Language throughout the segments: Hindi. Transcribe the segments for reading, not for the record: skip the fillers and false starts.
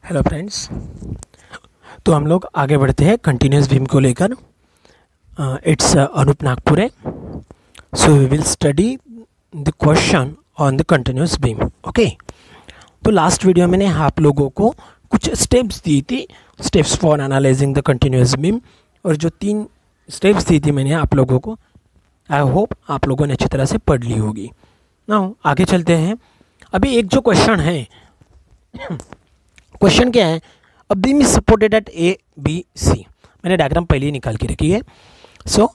Hello friends. तो हम लोग आगे बढ़ते हैं कंटिन्यूस बीम को लेकर। It's Anoop Nagpure. So we will study the question on the continuous beam. Okay, तो लास्ट वीडियो मैंने आप लोगों को कुछ स्टेप्स दी थी, steps for analysing the continuous beam, और जो 3 स्टेप्स दी थी मैंने आप लोगों को, आई होप आप लोगों ने अच्छी तरह से पढ़ ली होगी। नाउ आगे चलते हैं। अभी एक जो क्वेश्चन है, क्वेश्चन क्या है, a beam is supported at A B C. मैंने डायग्राम पहले ही निकाल के रखी है। So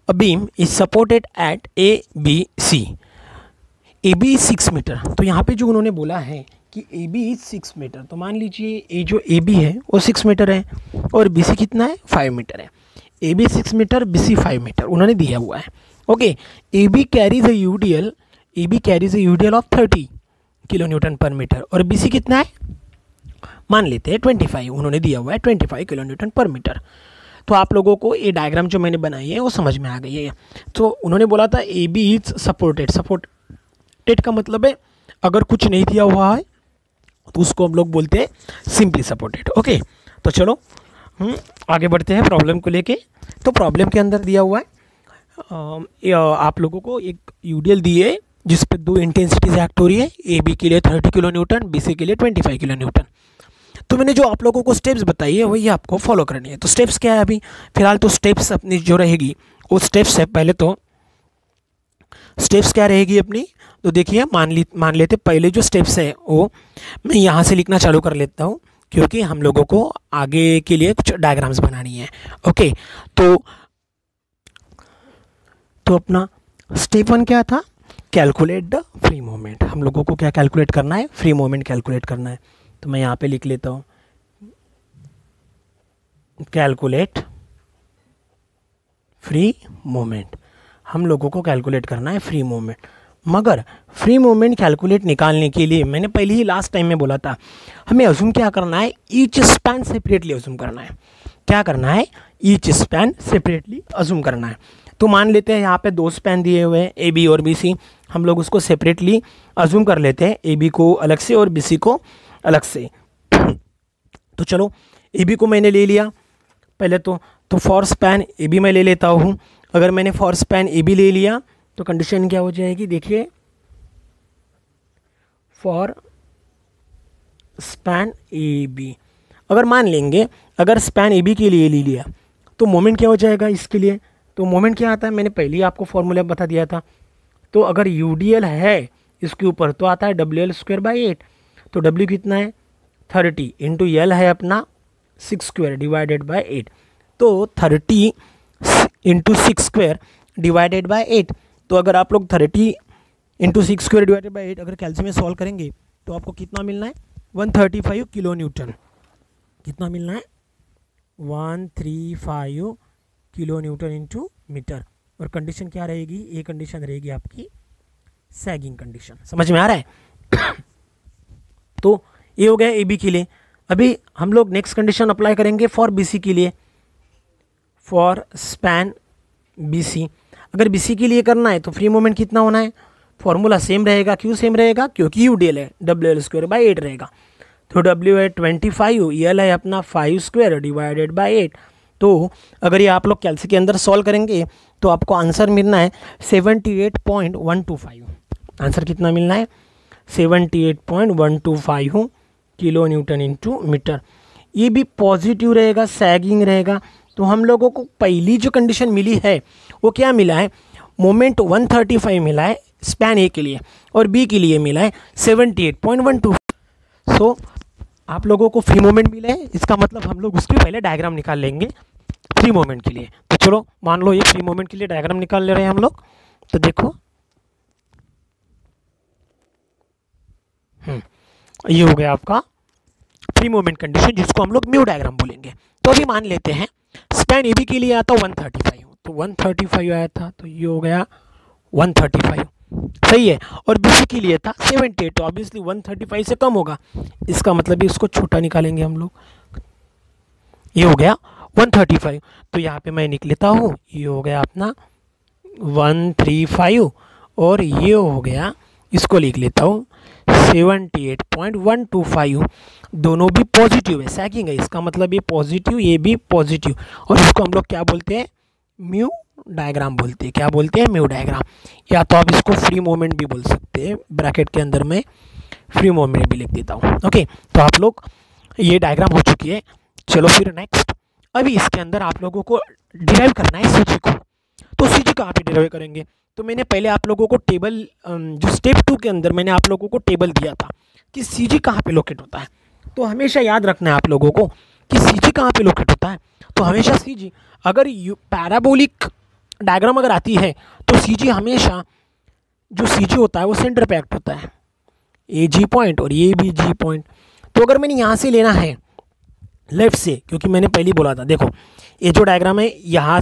a beam is supported at A B C. A B is 6 metre. तो यहाँ पे जो उन्होंने बोला है कि ए बी इज 6 मीटर, तो मान लीजिए ये जो ए बी है वो 6 मीटर है और बी सी कितना है, 5 मीटर है। A B 6 metre, B C 5 metre उन्होंने दिया हुआ है। Okay, A B carries a UDL, A B carries a UDL of 30 kilo newton पर मीटर, और बी सी कितना है, मान लेते हैं 25, उन्होंने दिया हुआ है 25 किलो न्यूटन पर मीटर। तो आप लोगों को ये डायग्राम जो मैंने बनाई है वो समझ में आ गई है। तो उन्होंने बोला था A B is supported. Supported का मतलब है अगर कुछ नहीं दिया हुआ है तो उसको हम लोग बोलते हैं सिंपली सपोर्टेड। ओके, तो चलो आगे बढ़ते हैं प्रॉब्लम को लेके। तो प्रॉब्लम के अंदर दिया हुआ है आप लोगों को एक यूडीएल दी है जिस पर 2 इंटेंसिटीज एक्ट हो रही है, ए बी के लिए 30 किलो न्यूटन, बी सी के लिए 25 किलो न्यूटन। तो मैंने जो आप लोगों को स्टेप्स बताई है वही आपको फॉलो करनी है। तो स्टेप्स क्या है, अभी फिलहाल तो स्टेप्स अपनी जो रहेगी वो स्टेप्स है। पहले तो स्टेप्स क्या रहेगी अपनी, तो देखिए मान लेते पहले जो स्टेप्स है वो मैं यहाँ से लिखना चालू कर लेता हूँ, क्योंकि हम लोगों को आगे के लिए कुछ डायग्राम्स बनानी है। ओके, तो अपना स्टेप 1 क्या था, कैलकुलेट द फ्री मोमेंट। हम लोगों को क्या कैलकुलेट करना है, फ्री मोमेंट कैलकुलेट करना है। तो मैं यहाँ पे लिख लेता हूँ कैलकुलेट फ्री मोमेंट। हम लोगों को कैलकुलेट करना है फ्री मोमेंट। मगर फ्री मोमेंट कैलकुलेट निकालने के लिए मैंने पहले ही लास्ट टाइम में बोला था, हमें अज्यूम क्या करना है, ईच स्पैन सेपरेटली अज्यूम करना है। क्या करना है, ईच स्पैन सेपरेटली अज्यूम करना है। तो मान लेते हैं यहाँ पे 2 स्पैन दिए हुए हैं, ए बी और बी सी। हम लोग उसको सेपरेटली अज्यूम कर लेते हैं, ए बी को अलग से और बी सी को अलग से। तो चलो ए बी को मैंने ले लिया पहले तो फॉर स्पैन ए बी मैं ले लेता हूँ। अगर मैंने फॉर स्पैन ए बी ले लिया तो कंडीशन क्या हो जाएगी, देखिए फॉर स्पैन ए बी अगर मान लेंगे, अगर स्पैन ए बी के लिए ले लिया तो मोमेंट क्या हो जाएगा इसके लिए। तो मोमेंट क्या आता है, मैंने पहले ही आपको फॉर्मूला बता दिया था। तो अगर यूडीएल है इसके ऊपर तो आता है WL²/8। तो W कितना है, 30 इंटू एल है अपना 6² डिवाइडेड बाई 8। तो 30 इंटू 6² डिवाइडेड बाई 8। तो अगर आप लोग 30 इंटू 6² डिवाइडेड बाई 8 अगर कैलकुलेशन में सॉल्व करेंगे तो आपको कितना मिलना है, 135 किलो न्यूटन। कितना मिलना है, 135 किलो न्यूटन इंटू मीटर। और कंडीशन क्या रहेगी, ये कंडीशन रहेगी आपकी सैगिंग कंडीशन। समझ में आ रहा है। तो ये हो गया ए बी के लिए। अभी हम लोग नेक्स्ट कंडीशन अप्लाई करेंगे फॉर बी सी के लिए, फॉर स्पैन बी सी। अगर बी सी के लिए करना है तो फ्री मोमेंट कितना होना है, फॉर्मूला सेम रहेगा। क्यों सेम रहेगा, क्योंकि यूडीएल है, WL²/8 रहेगा। तो W है 25, एल है अपना 5² डिवाइडेड बाई 8। तो अगर ये आप लोग कैलसी के अंदर सॉल्व करेंगे तो आपको आंसर मिलना है 78.125। आंसर कितना मिलना है, 78.125 किलो न्यूटन इंटू मीटर। ये भी पॉजिटिव रहेगा, सैगिंग रहेगा। तो हम लोगों को पहली जो कंडीशन मिली है वो क्या मिला है, मोमेंट 135 मिला है स्पैन ए के लिए, और बी के लिए मिला है 78.125। सो आप लोगों को फ्री मोमेंट मिला है, इसका मतलब हम लोग उसके पहले डायग्राम निकाल लेंगे फ्री मोमेंट के लिए। तो चलो मान लो ये फ्री मोमेंट के लिए डायग्राम निकाल ले रहे हैं हम लोग। तो देखो ये हो गया आपका फ्री मोमेंट कंडीशन, जिसको हम लोग म्यू डायग्राम बोलेंगे। तो अभी मान लेते हैं स्पैन ए बी के लिए आता 135, तो 135 आया था, तो ये हो गया 135, सही है। और बी सी के लिए था 78, तो ऑब्वियसली 135 से कम होगा, इसका मतलब इसको छोटा निकालेंगे हम लोग। ये हो गया 135, तो यहाँ पे मैं लिख लेता हूँ, ये हो गया अपना 135, और ये हो गया, इसको लिख लेता हूँ 78.125 दोनों भी पॉजिटिव है, सैगिंग है, इसका मतलब ये पॉजिटिव ये भी पॉजिटिव, और इसको हम लोग क्या बोलते हैं, म्यू डायग्राम बोलते हैं। क्या बोलते हैं, म्यू डायग्राम, या तो आप इसको फ्री मोमेंट भी बोल सकते हैं, ब्रैकेट के अंदर में फ्री मोमेंट भी लिख देता हूँ। ओके, तो आप लोग ये डायग्राम हो चुकी है। चलो फिर नेक्स्ट, अभी इसके अंदर आप लोगों को डिराइव करना है सीजी को। तो सीजी कहाँ पे डिराइव करेंगे, तो मैंने पहले आप लोगों को टेबल जो स्टेप 2 के अंदर मैंने आप लोगों को टेबल दिया था कि सीजी कहाँ पे लोकेट होता है। तो हमेशा याद रखना है आप लोगों को कि सीजी कहाँ पे लोकेट होता है। तो हमेशा सीजी, अगर पैराबोलिक डायग्राम अगर आती है तो सीजी हमेशा जो सीजी होता है वो सेंटर पे एक्ट होता है, ए जी पॉइंट और ये भी जी पॉइंट। तो अगर मैंने यहाँ से लेना है लेफ्ट से, क्योंकि मैंने पहले बोला था, देखो ये जो डायग्राम है, यहाँ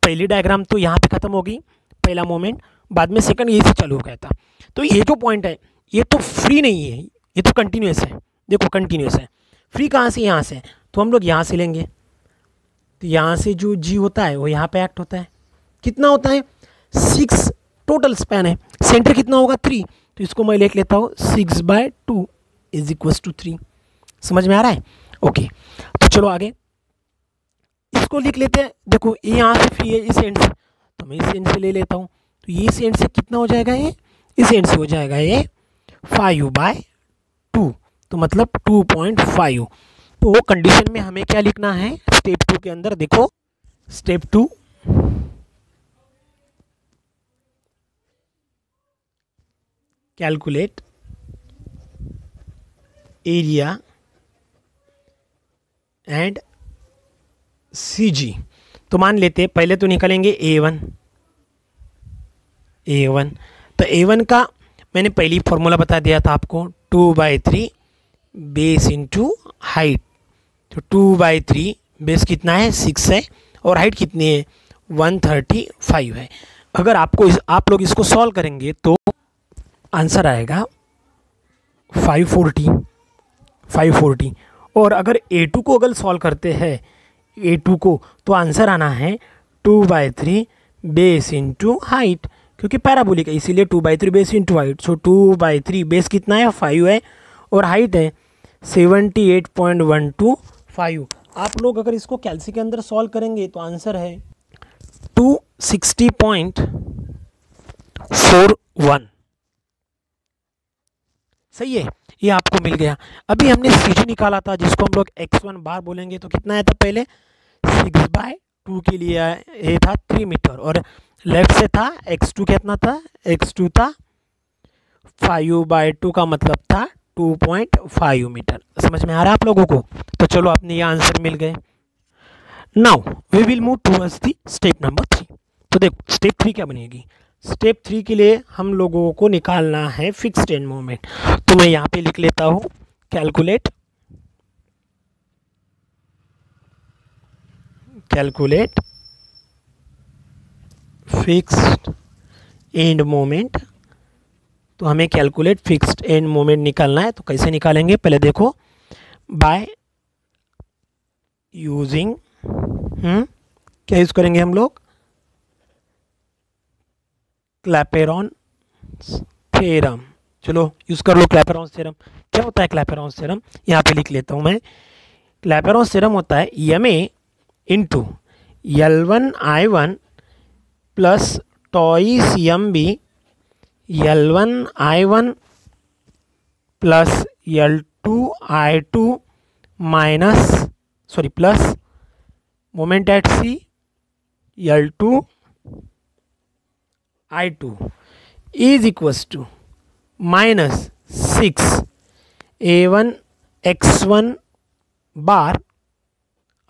पहली डायग्राम तो यहाँ पे ख़त्म होगी, पहला मोमेंट, बाद में सेकंड यही से चालू हो गया था। तो ये जो पॉइंट है ये तो फ्री नहीं है, ये तो कंटिन्यूस है। देखो कंटिन्यूस है, फ्री कहाँ से, यहाँ से, तो हम लोग यहाँ से लेंगे। तो यहाँ से जो जी होता है वो यहाँ पे एक्ट होता है, कितना होता है 6 टोटल स्पैन है, सेंटर कितना होगा 3, तो इसको मैं लिख लेता हूँ 6/2 इज इक्वल्स टू 3। समझ में आ रहा है, ओके। तो चलो आगे इसको लिख लेते हैं। देखो ये यहाँ से फ्री है इस एंड से, तो मैं इस एंड से ले लेता हूँ। तो ये इस एंड से कितना हो जाएगा, ये इस एंड से हो जाएगा ये 5/2, तो मतलब 2.5। तो वो कंडीशन में हमें क्या लिखना है स्टेप 2 के अंदर, देखो step 2 calculate area and CG. तो मान लेते हैं पहले तो निकालेंगे A1। तो A1 का मैंने पहली फॉर्मूला बता दिया था आपको, 2/3 बेस इंटू हाइट। तो 2/3 बेस कितना है 6 है, और हाइट कितनी है 135 है। अगर आपको आप लोग इसको सॉल्व करेंगे तो आंसर आएगा 540। और अगर A2 को अगर सॉल्व करते हैं A2 को, तो आंसर आना है 2/3 बेस इंटू हाइट, क्योंकि पैराबोलिक है इसीलिए 2/3 बेस इंटू हाइट। सो 2/3 बेस कितना है 5 है, और हाइट है 78.125। आप लोग अगर इसको कैलसी के अंदर सॉल्व करेंगे तो आंसर है 260.41। सही है, ये आपको मिल गया। अभी हमने सीजी निकाला था जिसको हम लोग x1 बार बोलेंगे, तो कितना आया था पहले 6/2 के लिए ये था 3 मीटर, और लेफ्ट से था x2 कितना था, x2 था 5/2 का मतलब था 2.5 मीटर। समझ में आ रहा है आप लोगों को। तो चलो अपने ये आंसर मिल गए। Now we will move towards the step number 3। तो देखो स्टेप 3 क्या बनेगी, स्टेप 3 के लिए हम लोगों को निकालना है फिक्स्ड एंड मोमेंट। तो मैं यहाँ पे लिख लेता हूँ कैलकुलेट फिक्स्ड एंड मोमेंट। तो हमें कैलकुलेट फिक्स्ड एंड मोमेंट निकालना है। तो कैसे निकालेंगे, पहले देखो बाय यूजिंग क्या यूज करेंगे हम लोग, क्लैपेरॉन थ्योरम। चलो यूज कर लो क्लैपेरॉन थ्योरम। क्या होता है क्लैपेरॉन थ्योरम, यहाँ पे लिख लेता हूँ मैं। क्लैपेरॉन थ्योरम होता है MA into L1I1 plus twice MB L1I1 plus L2I2 minus plus moment at C L2I2 is equals to minus 6 A1 x1 bar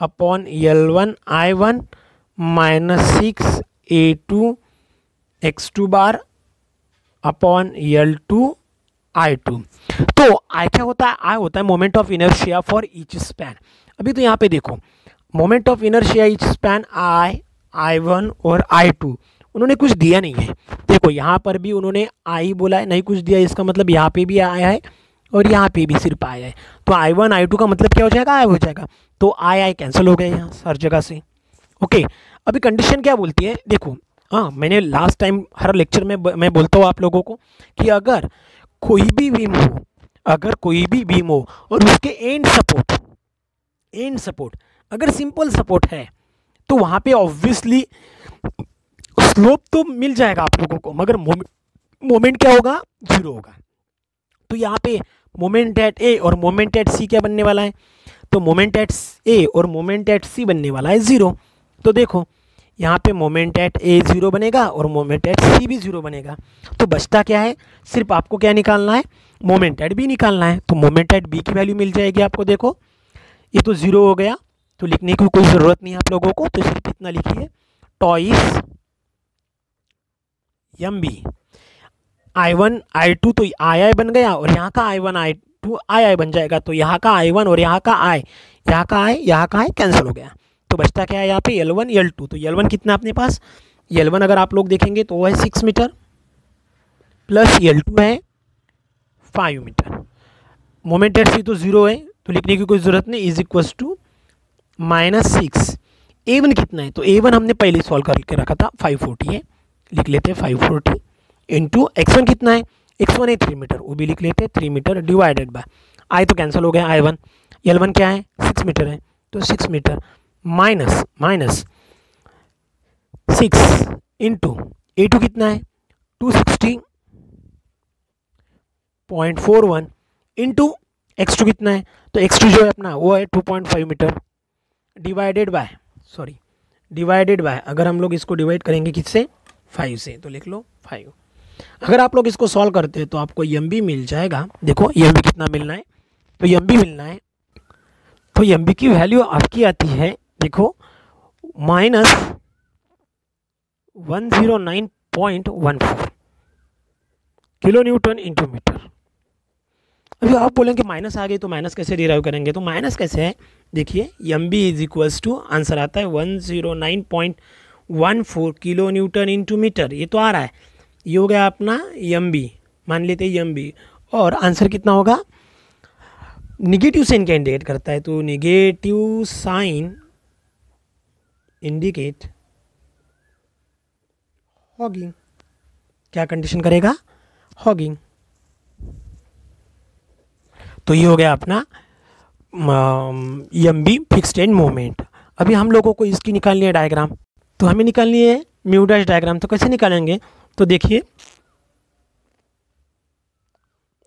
upon L1I1 minus 6 A2 x2 bar upon L2I2। तो आई क्या होता है, आई होता है moment of inertia for each span. अभी तो यहाँ पे देखो moment of inertia each span I1 और I2 उन्होंने कुछ दिया नहीं है। देखो यहाँ पर भी उन्होंने I बोला है, नहीं कुछ दिया, इसका मतलब यहाँ पे भी आया है और यहाँ पे भी सिर्फ आया है। तो I1 I2 का मतलब क्या हो जाएगा, I हो जाएगा। तो I कैंसिल हो गए यहाँ हर जगह से। ओके, अभी कंडीशन क्या बोलती है, देखो हाँ मैंने लास्ट टाइम हर लेक्चर में मैं बोलता हूँ आप लोगों को कि अगर कोई भी बीम हो अगर कोई भी बीम हो और उसके एंड सपोर्ट अगर सिंपल सपोर्ट है तो वहाँ पे ऑब्वियसली स्लोप तो मिल जाएगा आप लोगों को, मगर मोमेंट क्या होगा, जीरो होगा। तो यहाँ पे मोमेंट एट ए और मोमेंट एट सी क्या बनने वाला है, तो मोमेंट एट ए और मोमेंट एट सी बनने वाला है ज़ीरो। तो देखो यहाँ पे मोमेंट एट ए ज़ीरो बनेगा और मोमेंट एट सी भी ज़ीरो बनेगा। तो बचता क्या है, सिर्फ आपको क्या निकालना है, मोमेंट एट बी निकालना है। तो मोमेंट एट बी की वैल्यू मिल जाएगी आपको। देखो ये तो ज़ीरो हो गया, तो लिखने की कोई ज़रूरत नहीं है आप लोगों को, तो सिर्फ इतना लिखिए, toys M B I1 I2, तो आई बन गया और यहाँ का I1 I2 आई बन जाएगा। तो यहाँ का I1 और यहाँ का I कैंसिल हो गया। तो बचता क्या है यहाँ पे, L1 L2। तो L1 कितना अपने पास, L1 अगर आप लोग देखेंगे तो वो है 6 मीटर प्लस L2 है 5 मीटर। मोमेंट एट सी तो ज़ीरो है, तो लिखने की कोई ज़रूरत नहीं, इज इक्वल्स टू -6। A1 कितना है, तो A1 हमने पहले सॉल्व करके रखा था, 540 है, लिख लेते हैं 540 इंटू x1 कितना है, x1 है 3 मीटर, वो भी लिख लेते हैं 3 मीटर डिवाइडेड बाय I तो कैंसिल हो गया, I1 L1 क्या है 6 मीटर है, तो 6 मीटर माइनस 6 इंटू A2 कितना है 260.41 इंटू x2 कितना है, तो x2 जो है अपना वो है 2.5 मीटर डिवाइडेड बाय अगर हम लोग इसको डिवाइड करेंगे किससे, 5 से, तो लिख लो 5। अगर आप लोग इसको सॉल्व करते हैं तो आपको एम बी मिल जाएगा। देखो एम बी कितना मिलना है, तो एम बी मिलना है, तो एम बी की वैल्यू आपकी आती है, देखो -109.14 किलो न्यूटन इंटू मीटर। अभी आप बोलेंगे माइनस आ गई तो माइनस कैसे डिराइव करेंगे, तो माइनस कैसे है, देखिए M B is equals to answer आता है 109.14 किलो न्यूटन इंटू मीटर, ये तो आ रहा है, ये हो गया अपना एम बी, मान लेते हैं एम बी, और आंसर कितना होगा, निगेटिव साइन क्या इंडिकेट करता है, तो निगेटिव साइन इंडिकेट हॉगिंग, क्या कंडीशन करेगा, हॉगिंग। तो ये हो गया अपना M B fixed end moment. अभी हम लोगों को इसकी निकालनी है डायग्राम, तो हमें निकालनी है म्यू डैश डायग्राम। तो कैसे निकालेंगे, तो देखिए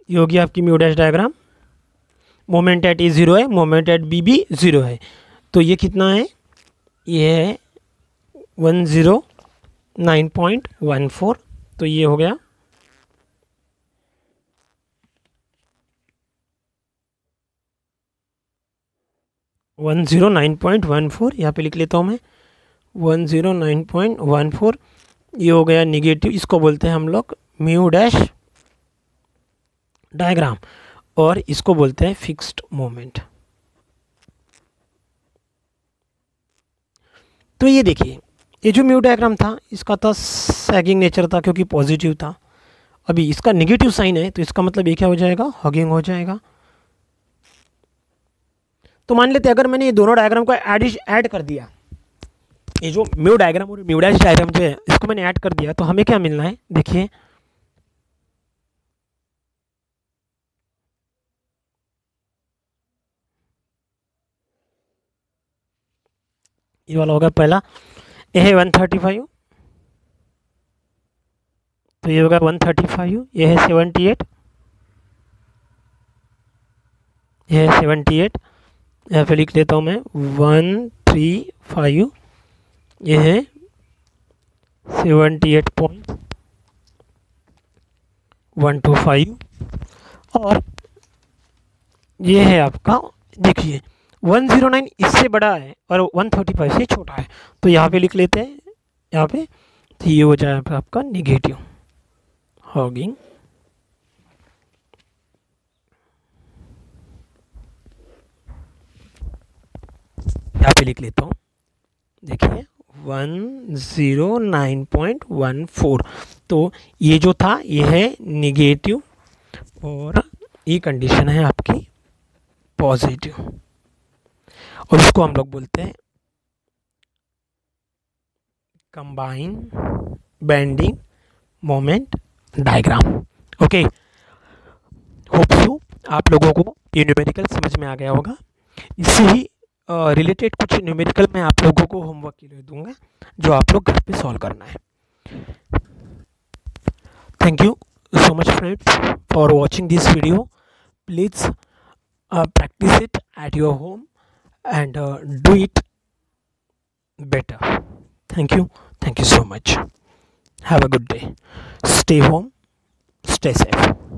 ये होगी आपकी mu dash diagram, moment at A zero है, मोमेंट एट बी भी ज़ीरो है, तो ये कितना है, ये है 109.14, तो ये हो गया 109.14, यहाँ पे लिख लेता हूँ मैं 109.14, ये हो गया निगेटिव, इसको बोलते हैं हम लोग म्यू डैश डायग्राम, और इसको बोलते हैं फिक्स्ड मोमेंट। तो ये देखिए, ये जो म्यू डायग्राम था इसका था सैगिंग नेचर था क्योंकि पॉजिटिव था, अभी इसका नेगेटिव साइन है तो इसका मतलब ये क्या हो जाएगा, हगिंग हो जाएगा। तो मान लेते अगर मैंने ये दोनों डायग्राम को ऐड कर दिया, ये जो म्यू डायग्राम और म्यू डैश डायग्राम जो है इसको मैंने ऐड कर दिया, तो हमें क्या मिलना है, देखिए ये वाला होगा पहला, ये है 135, तो ये होगा 135, ये है 78, ये है 78, यहाँ पे लिख लेता हूँ मैं 135, ये है 78.125, और ये है आपका, देखिए 109 इससे बड़ा है और 135 से छोटा है, तो यहाँ पे लिख लेते हैं, यहाँ पे तो ये हो जाएगा आपका निगेटिव हॉगिंग। यहाँ पे लिख लेता हूँ, देखिए 109.14, तो ये जो था ये है निगेटिव और ये कंडीशन है आपकी पॉजिटिव, और इसको हम लोग बोलते हैं combine bending moment diagram. Okay, hope so आप लोगों को ये न्यूमेरिकल समझ में आ गया होगा। इससे ही रिलेटेड कुछ न्यूमेरिकल मैं आप लोगों को होमवर्क के लिए दूंगा, जो आप लोग घर पे सॉल्व करना है। Thank you so much friends for watching this video. Please practice it at your home and do it better. Thank you so much. Have a good day. Stay home, stay safe.